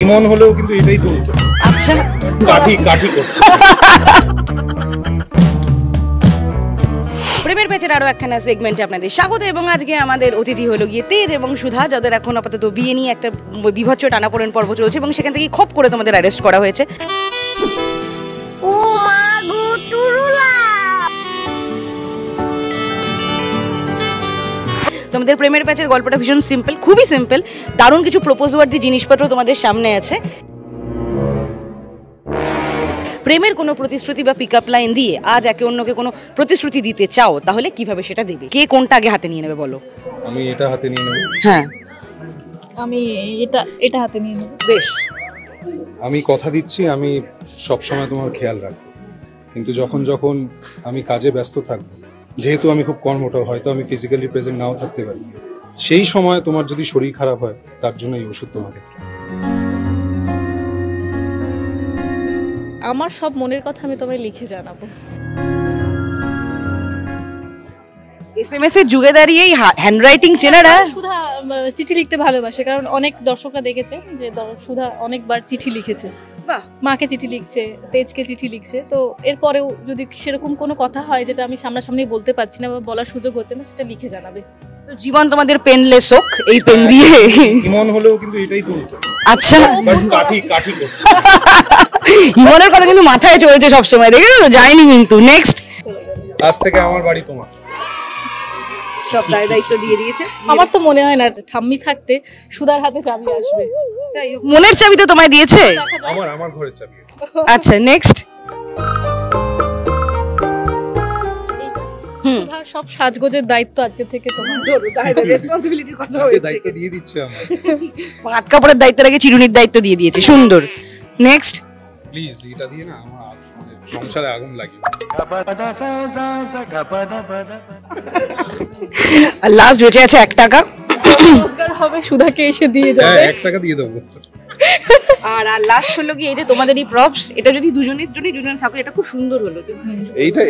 মন হলেও কিন্তু এটাই তুলতো। আচ্ছা, কাঠি কাঠি করতো। প্রেমের পেচের আরো একখানা সেগমেন্টে আপনাদের স্বাগত। এবং আজকে আমাদের অতিথি হলো গিয়ে তেজ এবং সুধা, যাদের এখন আপাতত বিয়ে নিয়ে একটা বিভৎস টানাপোড়েন পর্ব চলছে এবং সেখান থেকে খপ করে তোমাদের অ্যারেস্ট করা হয়েছে। তোমাদের প্রেমের প্যাচের গল্পটা ভীষণ সিম্পল, খুবই সিম্পল। দারুণ কিছু প্রপোজ ওয়ার্দি জিনিসপত্র তোমাদের সামনে আছে। প্রেমের কোনো প্রতিশ্রুতি বা পিক আপ লাইন দিয়ে আজ একে অন্যকে কোনো প্রতিশ্রুতি দিতে চাও, তাহলে কিভাবে সেটা দেবে? কে কোনটা আগে হাতে নিয়ে নেবে বলো? আমি এটা হাতে নিয়ে নেব। হ্যাঁ, আমি এটা হাতে নিয়ে নেব। বেশ। আমি কথা দিচ্ছি আমি সবসময় তোমার খেয়াল রাখবো, কিন্তু যখন যখন আমি কাজে ব্যস্ত থাকবো, যেহেতু আমি খুব কর্মঠ, হয়তো আমি ফিজিক্যালি প্রেজেন্ট নাও থাকতে পারি, সেই সময় তোমার যদি শরীর খারাপ হয় তার জন্য এই ওষুধ তোমাকে। আমার সব মনের কথা আমি তোমায় লিখে জানাবো। এসএমএস এর যুগে দাঁড়িয়ে হ্যান্ডরাইটিং চেনারা সুধা চিঠি লিখতে ভালোবাসে, কারণ অনেক দর্শকরা দেখেছে যে সুধা অনেকবার চিঠি লিখেছে। বাহ। মাকে চিঠি লিখছে, তেজকে চিঠি লিখছে। তো এরপরেও যদি সেরকম কোনো কথা হয় যেটা আমি সামনাসামনি বলতে পারছি না বা বলার সুযোগ হচ্ছে না, সেটা লিখে জানাবে। তো জীবন তোমাদের পেনলেস হোক, এই পেন দিয়ে। মন হলেও কিন্তু এটাই তুলতো। আচ্ছা, কাঠি কাঠি করতো। ইমনের কথা কিন্তু মাথায় চলছে সবসময়, দেখেছো তো? যায়নি কিন্তু। নেক্সট, আজ থেকে আমার বাড়ি তোমার। সব দায়িত্ব দিয়ে দিয়েছে। আমার তো মনে হয় না ঠাম্মি থাকতে সুধার হাতে চাবি আসবে। মনের চাবি তো তোমায় দিয়েছে। আমার ঘরের চাবি। আচ্ছা, নেক্সট। সুধার সব সাজগোজের দায়িত্ব আজকে থেকে তোমার। রেসপন্সিবিলিটির কথা দায়িত্ব দিয়ে দিচ্ছে আমার। হাত কাপড়ের দায়িত্বটাকে চিরুনির দায়িত্ব দিয়ে দিয়েছে। সুন্দর। নেক্সট। প্লিজ এটা দিয়ে না আমার সংসারে আগুন লাগিয়ে। আর লাস্ট বেঁচে আছে 1 টাকা। রোজগার হবে সুধাকে এসে দিয়ে যাবে। হ্যাঁ, 1 টাকা দিয়ে দেবো। আর লাস্ট হলো কি, এই যে তোমাদেরই প্রপস, এটা যদি দুজনের জন্য দুজন থাকে, এটা খুব সুন্দর হলো।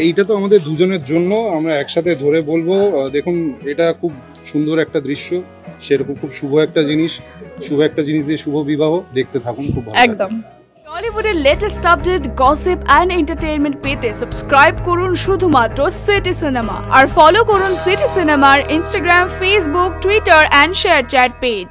এইটা তো আমাদের দুজনের জন্য, আমরা একসাথে ধরে বলবো। দেখুন, এটা খুব সুন্দর একটা দৃশ্য, সেরকম খুব শুভ একটা জিনিস দিয়ে শুভ বিবাহ। দেখতে থাকুন, খুব ভালো। একদম। টলিউডের latest update, gossip and entertainment পেতে সাবস্ক্রাইব করুন শুধুমাত্র সিটি সিনেমা, আর ফলো করুন সিটি সিনেমার Instagram, Facebook, Twitter and ShareChat page.